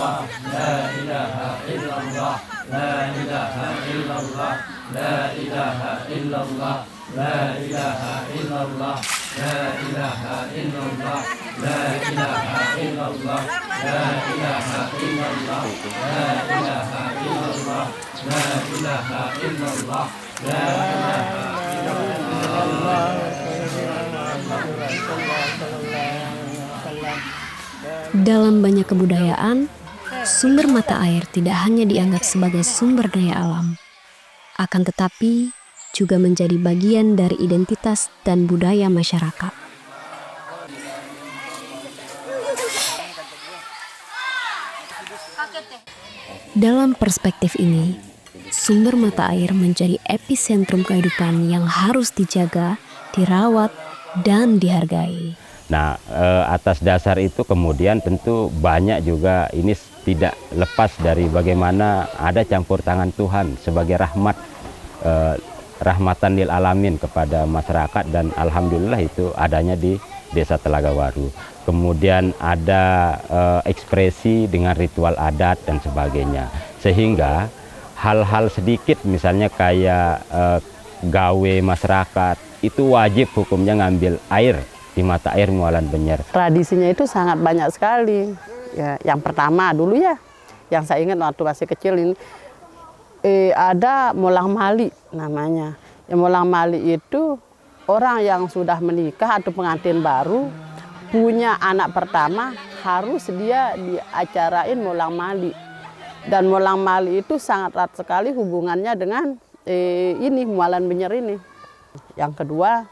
illallah, la ilaha illallah, la ilaha illallah, la ilaha illallah, la ilaha illallah, la ilaha illallah, la ilaha illallah, la ilaha illallah, la ilaha illallah, la ilaha illallah, la ilaha illallah. Dalam banyak kebudayaan, sumber mata air tidak hanya dianggap sebagai sumber daya alam, akan tetapi juga menjadi bagian dari identitas dan budaya masyarakat. Dalam perspektif ini, sumber mata air menjadi epicentrum kehidupan yang harus dijaga, dirawat, dan dihargai. Nah, atas dasar itu kemudian tentu banyak juga ini tidak lepas dari bagaimana ada campur tangan Tuhan sebagai rahmat, rahmatan lil alamin kepada masyarakat, dan alhamdulillah itu adanya di Desa Telagawaru. Kemudian ada ekspresi dengan ritual adat dan sebagainya, sehingga hal-hal sedikit misalnya kayak gawe masyarakat itu wajib hukumnya ngambil air di mata air Mualan Benyer. Tradisinya itu sangat banyak sekali. Ya, yang pertama dulu ya, yang saya ingat waktu masih kecil ini, ada molang mali namanya. Ya, molang mali itu orang yang sudah menikah atau pengantin baru, punya anak pertama, harus dia diacarain molang mali. Dan molang mali itu sangat erat sekali hubungannya dengan ini Mualan Benyer ini. Yang kedua,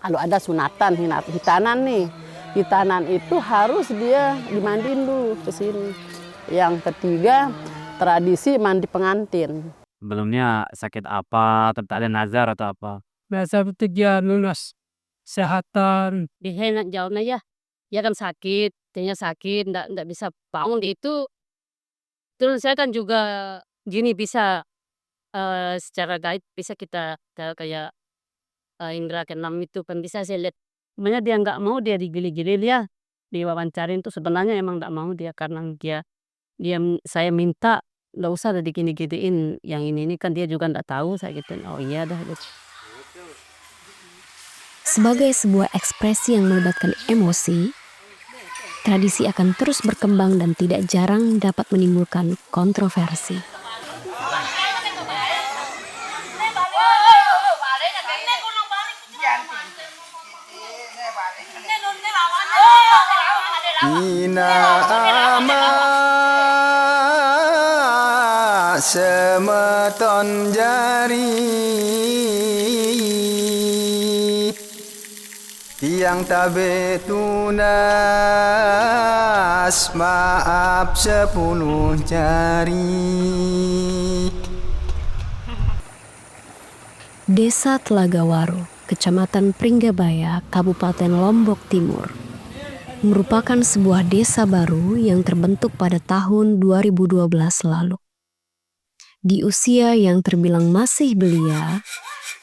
kalau ada sunatan, hitanan nih. Hitanan itu harus dia dimandiin dulu ke sini. Yang ketiga, tradisi mandi pengantin. Sebelumnya sakit apa, tetap ada nazar atau apa? Biasa dia lulus kesehatan. Dia jawabnya ya, ya kan sakit, dia sakit, ndak bisa bangun itu. Terus saya kan juga gini bisa secara gaib bisa kita kayak indra keenam itu kan bisa saya lihat. Sebenarnya dia nggak mau dia digili-gili ya, diwawancarin tuh sebenarnya emang nggak mau dia karena dia saya minta nggak usah ada digini-giniin yang ini kan dia juga nggak tahu saya gitu. Oh iya dah gitu. Sebagai sebuah ekspresi yang melibatkan emosi, tradisi akan terus berkembang dan tidak jarang dapat menimbulkan kontroversi. Ina ama semeton jari yang tabe tunas maaf 10 jari. Desa Telagawaru, Kecamatan Pringgabaya, Kabupaten Lombok Timur, merupakan sebuah desa baru yang terbentuk pada tahun 2012 lalu. Di usia yang terbilang masih belia,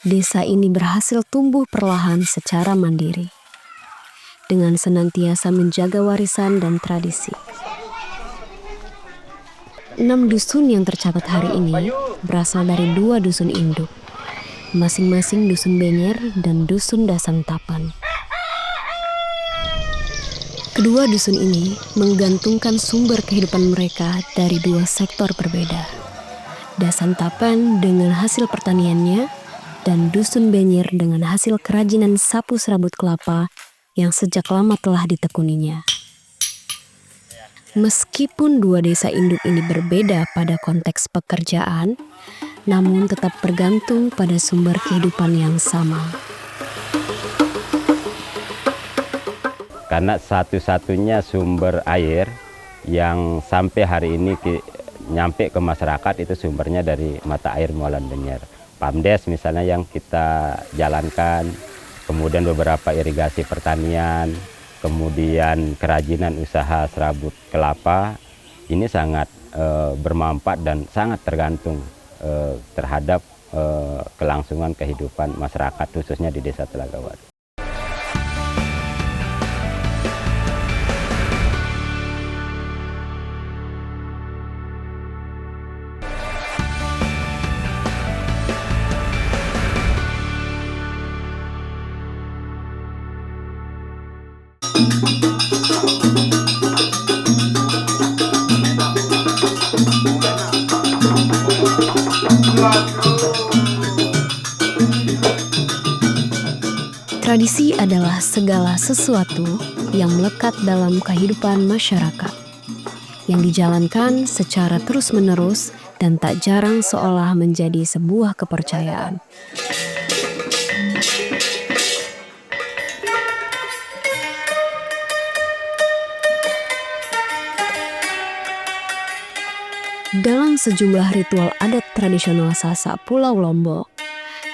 desa ini berhasil tumbuh perlahan secara mandiri, dengan senantiasa menjaga warisan dan tradisi. 6 dusun yang tercatat hari ini berasal dari 2 dusun induk, masing-masing Dusun Benyer dan Dusun Dasantapan. Kedua dusun ini menggantungkan sumber kehidupan mereka dari 2 sektor berbeda. Dasantapan dengan hasil pertaniannya dan Dusun Benyer dengan hasil kerajinan sapu serabut kelapa yang sejak lama telah ditekuninya. Meskipun 2 desa induk ini berbeda pada konteks pekerjaan, namun tetap bergantung pada sumber kehidupan yang sama. Karena satu-satunya sumber air yang sampai hari ini nyampe ke masyarakat itu sumbernya dari mata air Mualan Benyer. PAMDES misalnya yang kita jalankan, kemudian beberapa irigasi pertanian, kemudian kerajinan usaha serabut kelapa, ini sangat bermanfaat dan sangat tergantung terhadap kelangsungan kehidupan masyarakat khususnya di Desa Telagawaru. Tradisi adalah segala sesuatu yang melekat dalam kehidupan masyarakat, yang dijalankan secara terus-menerus dan tak jarang seolah menjadi sebuah kepercayaan. Dalam sejumlah ritual adat tradisional Sasak Pulau Lombok,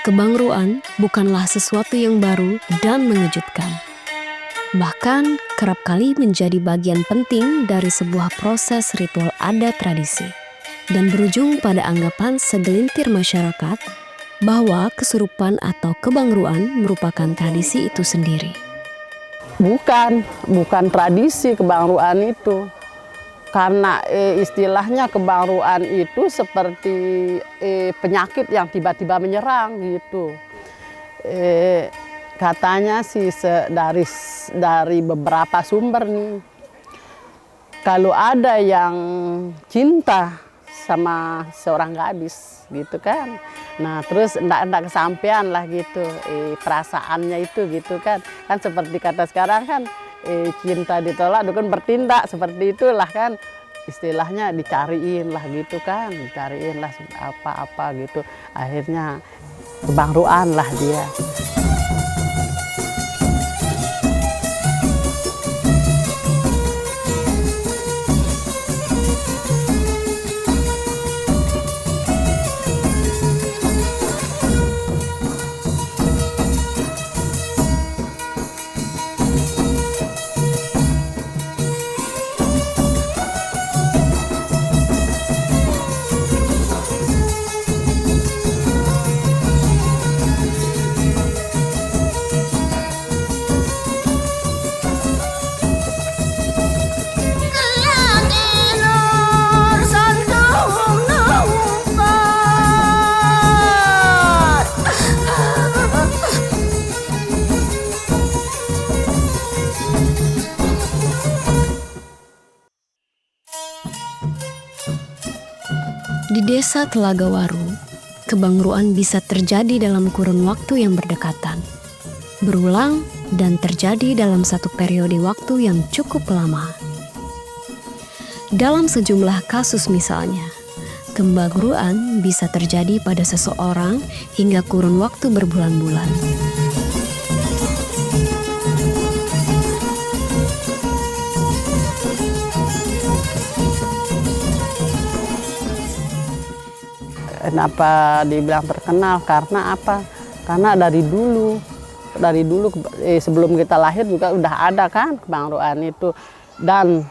kebangruan bukanlah sesuatu yang baru dan mengejutkan. Bahkan kerap kali menjadi bagian penting dari sebuah proses ritual adat tradisi dan berujung pada anggapan segelintir masyarakat bahwa kesurupan atau kebangruan merupakan tradisi itu sendiri. Bukan tradisi kebangruan itu. Karena istilahnya kebangruan itu seperti penyakit yang tiba-tiba menyerang gitu. Katanya sih dari beberapa sumber nih, kalau ada yang cinta sama seorang gadis gitu kan, nah terus enggak kesampaian lah gitu perasaannya itu gitu kan seperti kata sekarang kan cinta ditolak dukun bertindak, seperti itulah kan istilahnya, dicariin lah gitu kan, dicariin lah apa-apa gitu, akhirnya kebangruan lah dia. Di desa Telaga Waru, kebangruan bisa terjadi dalam kurun waktu yang berdekatan, berulang dan terjadi dalam satu periode waktu yang cukup lama. Dalam sejumlah kasus misalnya, kebangruan bisa terjadi pada seseorang hingga kurun waktu berbulan-bulan. Kenapa dibilang terkenal? Karena apa? Karena dari dulu sebelum kita lahir juga udah ada kan kebangruan itu. Dan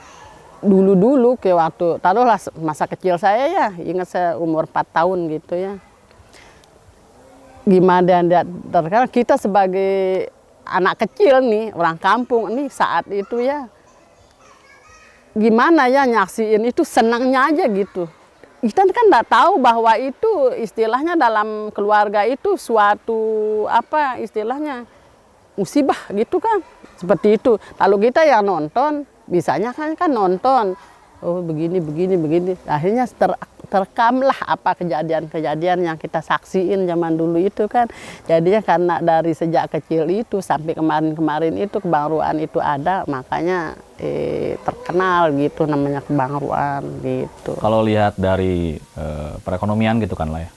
dulu ke waktu, taruhlah masa kecil saya ya, ingat saya umur 4 tahun gitu ya. Gimana dia terkenal, kita sebagai anak kecil nih, orang kampung nih saat itu ya, gimana ya nyaksiin itu, senangnya aja gitu. Kita kan nggak tahu bahwa itu istilahnya dalam keluarga itu suatu apa istilahnya musibah gitu kan, seperti itu. Kalau kita yang nonton, bisanya kan nonton, oh begini, akhirnya terekamlah apa kejadian-kejadian yang kita saksiin zaman dulu itu kan. Jadinya karena dari sejak kecil itu sampai kemarin itu kebangruan itu ada, makanya terkenal gitu namanya kebangruan gitu. Kalau lihat dari perekonomian gitu kan lah ya,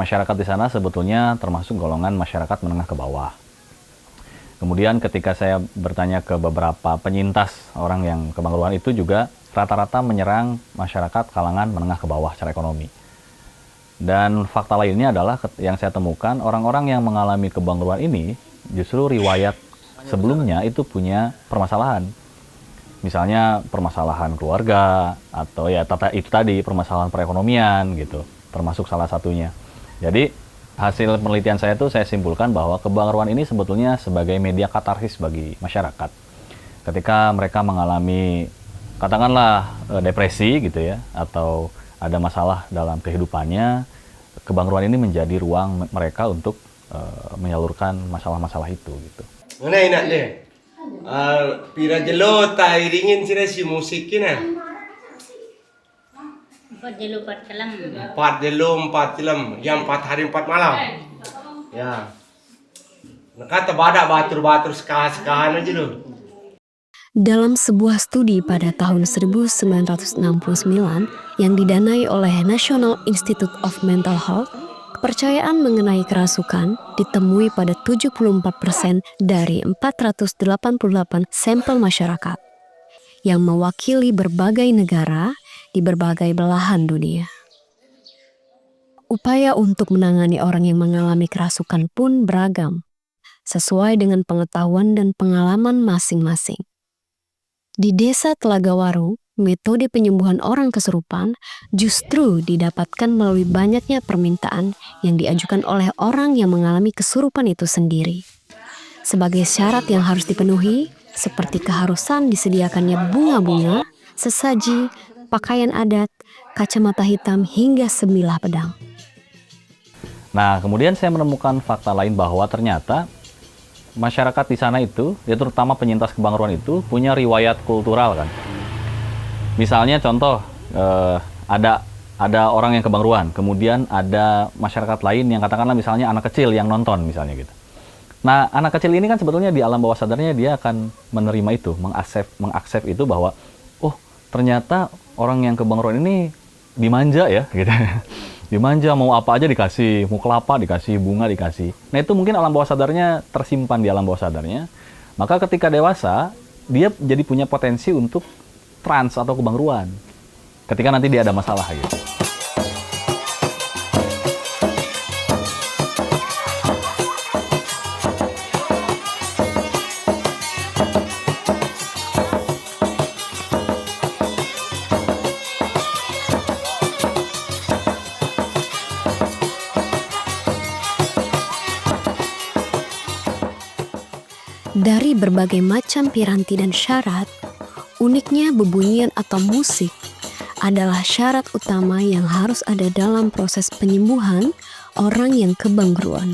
masyarakat di sana sebetulnya termasuk golongan masyarakat menengah ke bawah. Kemudian ketika saya bertanya ke beberapa penyintas orang yang kebangruan itu juga rata-rata menyerang masyarakat kalangan menengah ke bawah secara ekonomi. Dan fakta lainnya adalah yang saya temukan orang-orang yang mengalami kebangruan ini justru riwayat sebelumnya itu punya permasalahan. Misalnya permasalahan keluarga atau ya itu tadi permasalahan perekonomian gitu, termasuk salah satunya. Jadi hasil penelitian saya itu saya simpulkan bahwa kebangruan ini sebetulnya sebagai media katarsis bagi masyarakat. Ketika mereka mengalami katakanlah depresi gitu ya, atau ada masalah dalam kehidupannya, kebangruan ini menjadi ruang mereka untuk menyalurkan masalah-masalah itu gitu. Mengenai nak dia, Pira jelo ta iringin sira si musikina. 4 jelo 4 kelam. 4 jelo 4 kelam, yang 4 hari 4 malam. Ya. Kata badak batur-batur sekah-sekahan aja loh. Dalam sebuah studi pada tahun 1969 yang didanai oleh National Institute of Mental Health, kepercayaan mengenai kerasukan ditemui pada 74% dari 488 sampel masyarakat yang mewakili berbagai negara di berbagai belahan dunia. Upaya untuk menangani orang yang mengalami kerasukan pun beragam, sesuai dengan pengetahuan dan pengalaman masing-masing. Di Desa Telagawaru, metode penyembuhan orang kesurupan justru didapatkan melalui banyaknya permintaan yang diajukan oleh orang yang mengalami kesurupan itu sendiri. Sebagai syarat yang harus dipenuhi, seperti keharusan disediakannya bunga-bunga, sesaji, pakaian adat, kacamata hitam, hingga sebilah pedang. Nah, kemudian saya menemukan fakta lain bahwa ternyata masyarakat di sana itu, ya terutama penyintas kebangruan itu, punya riwayat kultural kan. Misalnya contoh, ada orang yang kebangruan, kemudian ada masyarakat lain yang katakanlah misalnya anak kecil yang nonton misalnya gitu. Nah, anak kecil ini kan sebetulnya di alam bawah sadarnya dia akan menerima itu, mengaksep itu bahwa, oh ternyata orang yang kebangruan ini dimanja ya gitu. Dimanja, mau apa aja dikasih, mau kelapa dikasih, bunga dikasih. Nah itu mungkin alam bawah sadarnya tersimpan di alam bawah sadarnya. Maka ketika dewasa, dia jadi punya potensi untuk trans atau kebangruan. Ketika nanti dia ada masalah gitu. Dari berbagai macam piranti dan syarat, uniknya bebunyian atau musik adalah syarat utama yang harus ada dalam proses penyembuhan orang yang kebangruan.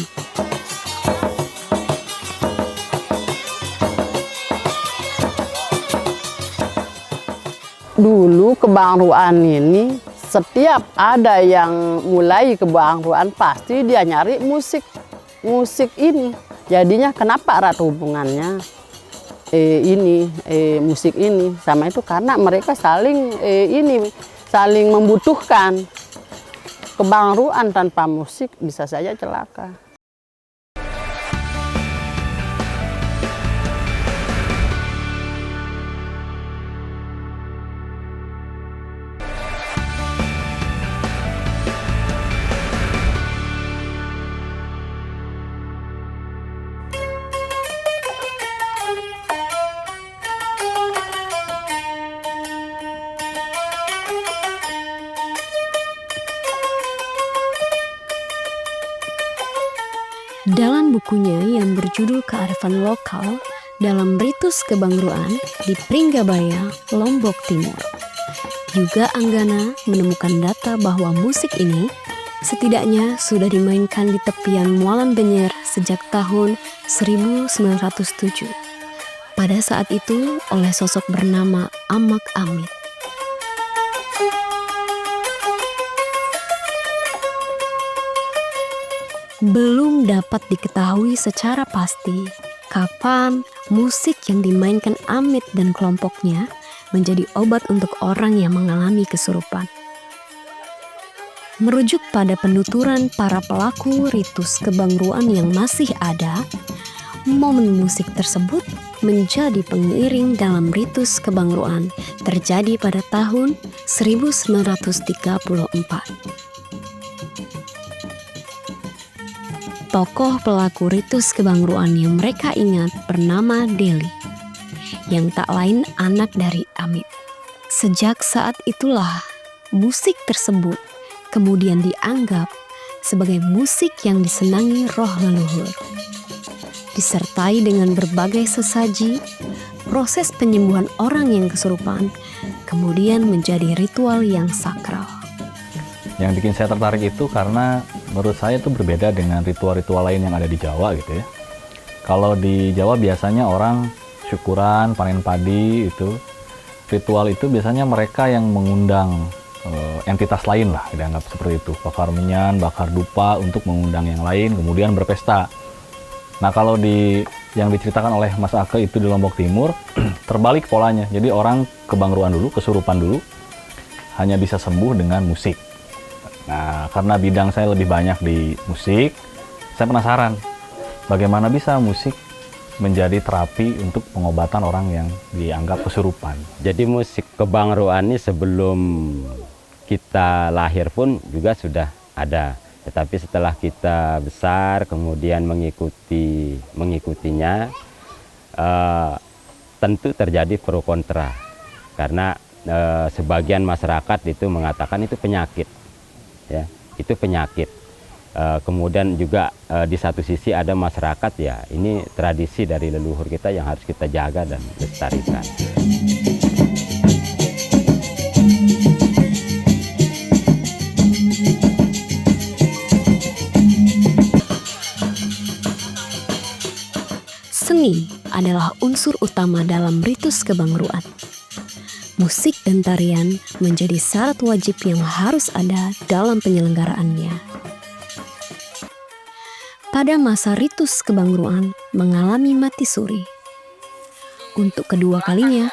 Dulu kebangruan ini, setiap ada yang mulai kebangruan pasti dia nyari musik ini. Jadinya kenapa erat hubungannya musik ini sama itu, karena mereka saling membutuhkan. Kebangruan tanpa musik bisa saja celaka. Dalam bukunya yang berjudul Kearifan Lokal dalam Ritus Kebangruan di Pringgabaya, Lombok Timur, juga Anggana menemukan data bahwa musik ini setidaknya sudah dimainkan di tepian Mualan Benyer sejak tahun 1907. Pada saat itu oleh sosok bernama Amak Amit. Belum dapat diketahui secara pasti kapan musik yang dimainkan Amit dan kelompoknya menjadi obat untuk orang yang mengalami kesurupan. Merujuk pada penuturan para pelaku ritus kebangruan yang masih ada, momen musik tersebut menjadi pengiring dalam ritus kebangruan terjadi pada tahun 1934. Tokoh pelaku ritus kebangruan yang mereka ingat bernama Deli, yang tak lain anak dari Amit. Sejak saat itulah, musik tersebut kemudian dianggap sebagai musik yang disenangi roh leluhur. Disertai dengan berbagai sesaji, proses penyembuhan orang yang kesurupan kemudian menjadi ritual yang sakral. Yang bikin saya tertarik itu karena menurut saya itu berbeda dengan ritual-ritual lain yang ada di Jawa gitu ya. Kalau di Jawa biasanya orang syukuran, panen padi itu, ritual itu biasanya mereka yang mengundang entitas lain lah, dianggap seperti itu. Bakar menyan, bakar dupa untuk mengundang yang lain, kemudian berpesta. Nah kalau yang diceritakan oleh Mas Ake itu di Lombok Timur, terbalik polanya. Jadi orang kebangruan dulu, kesurupan dulu, hanya bisa sembuh dengan musik. Nah karena bidang saya lebih banyak di musik, saya penasaran bagaimana bisa musik menjadi terapi untuk pengobatan orang yang dianggap kesurupan. Jadi musik kebangruan ini sebelum kita lahir pun juga sudah ada. Tetapi setelah kita besar kemudian mengikutinya, tentu terjadi pro kontra. Karena sebagian masyarakat itu mengatakan itu penyakit. Ya, itu penyakit. Kemudian juga di satu sisi ada masyarakat, ya ini tradisi dari leluhur kita yang harus kita jaga dan lestarikan. Seni adalah unsur utama dalam ritus kebangruan. Musik dan tarian menjadi syarat wajib yang harus ada dalam penyelenggaraannya. Pada masa ritus kebangruan mengalami mati suri. Untuk kedua kalinya,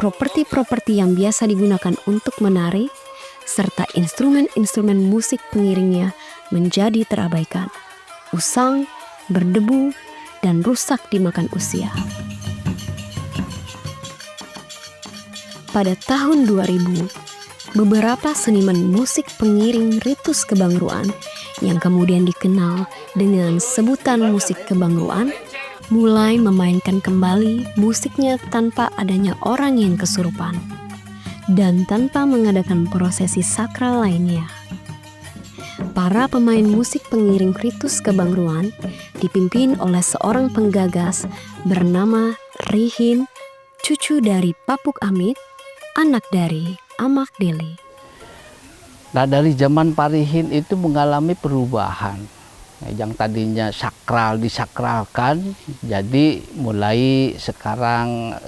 properti-properti yang biasa digunakan untuk menari serta instrumen-instrumen musik pengiringnya menjadi terabaikan, usang, berdebu, dan rusak dimakan usia. Pada tahun 2000, beberapa seniman musik pengiring ritus kebangruan yang kemudian dikenal dengan sebutan musik kebangruan mulai memainkan kembali musiknya tanpa adanya orang yang kesurupan dan tanpa mengadakan prosesi sakral lainnya. Para pemain musik pengiring ritus kebangruan dipimpin oleh seorang penggagas bernama Rihin, cucu dari Papuk Amit, anak dari Amak Deli. Nah dari zaman Parihin itu mengalami perubahan. Yang tadinya sakral disakralkan, jadi mulai sekarang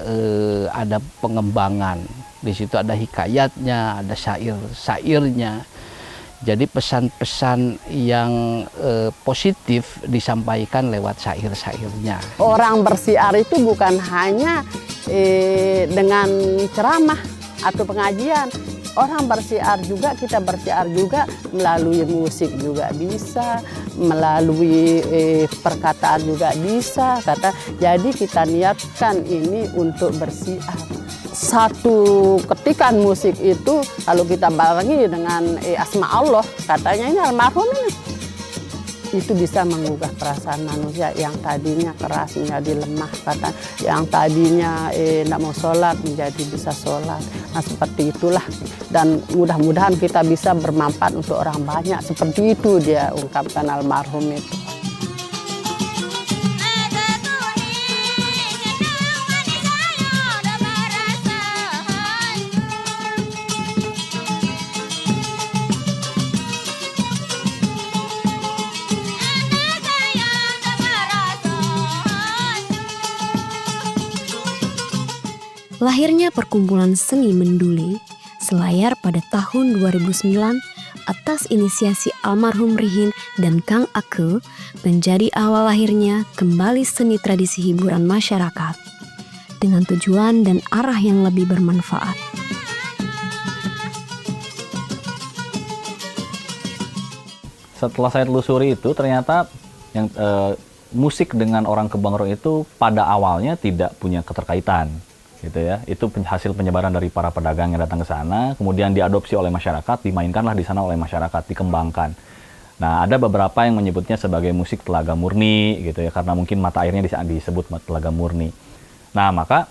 ada pengembangan. Di situ ada hikayatnya, ada syair-syairnya. Jadi pesan-pesan yang positif disampaikan lewat syair-syairnya. Orang bersiar itu bukan hanya dengan ceramah atau pengajian. Orang bersiar juga, kita bersiar juga melalui musik juga bisa, melalui perkataan juga bisa. Jadi kita niatkan ini untuk bersiar. Satu ketikan musik itu kalau kita barengi dengan asma Allah, katanya ini almarhum ini, itu bisa menggugah perasaan manusia yang tadinya keras menjadi lemah, kata yang tadinya tidak mau sholat menjadi bisa sholat. Nah seperti itulah, dan mudah-mudahan kita bisa bermanfaat untuk orang banyak. Seperti itu dia ungkapkan almarhum itu. Lahirnya perkumpulan seni Menduli Selayar pada tahun 2009 atas inisiasi almarhum Rihin dan Kang Ake menjadi awal lahirnya kembali seni tradisi hiburan masyarakat dengan tujuan dan arah yang lebih bermanfaat. Setelah saya telusuri itu ternyata yang musik dengan orang kebangruan itu pada awalnya tidak punya keterkaitan. Gitu ya, itu hasil penyebaran dari para pedagang yang datang ke sana, kemudian diadopsi oleh masyarakat, dimainkanlah di sana oleh masyarakat, dikembangkan. Nah, ada beberapa yang menyebutnya sebagai musik telaga murni, gitu ya, karena mungkin mata airnya disebut telaga murni. Nah, maka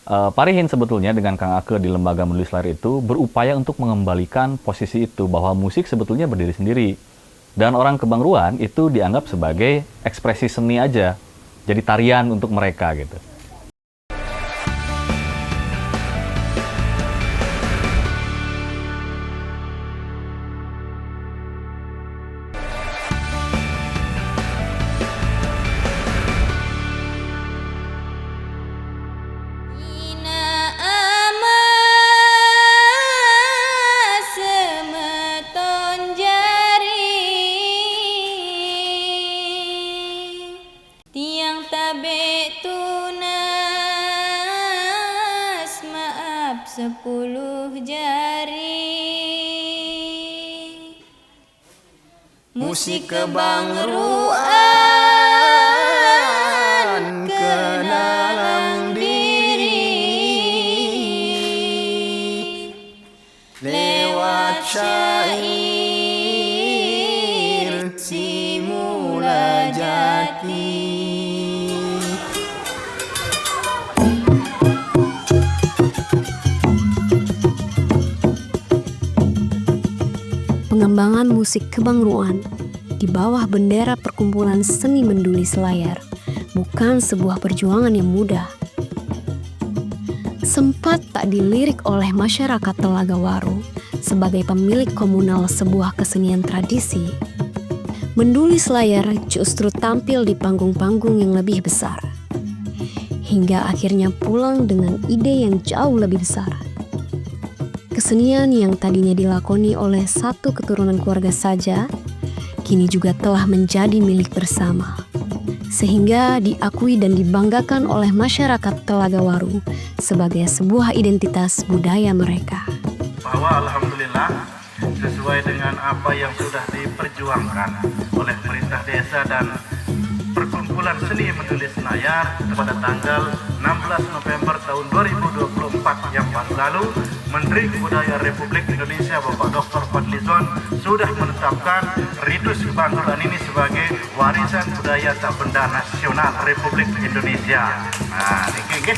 Parihin sebetulnya dengan Kang Ake di Lembaga Menulis Lahir itu berupaya untuk mengembalikan posisi itu, bahwa musik sebetulnya berdiri sendiri. Dan orang kebangruan itu dianggap sebagai ekspresi seni aja, jadi tarian untuk mereka gitu. 10 jari. Musik kebangruan ke dalam diri lewat syair si mula jati. Pengembangan musik kebangruan di bawah bendera Perkumpulan Seni Menduli Selayar bukan sebuah perjuangan yang mudah. Sempat tak dilirik oleh masyarakat Telaga Waru sebagai pemilik komunal sebuah kesenian tradisi, Menduli Selayar justru tampil di panggung-panggung yang lebih besar, hingga akhirnya pulang dengan ide yang jauh lebih besar. Kesenian yang tadinya dilakoni oleh satu keturunan keluarga saja, kini juga telah menjadi milik bersama, sehingga diakui dan dibanggakan oleh masyarakat Telaga Waru sebagai sebuah identitas budaya mereka. Bahwa alhamdulillah sesuai dengan apa yang sudah diperjuangkan oleh pemerintah desa dan Perkumpulan Seni Menduli Selayar pada tanggal 16 November tahun 2024 yang lalu, Menteri Kebudayaan Republik Indonesia Bapak Dr. Fadlizon sudah menetapkan Ritus Kebangruan ini sebagai warisan budaya tak benda nasional Republik Indonesia. Nah, ini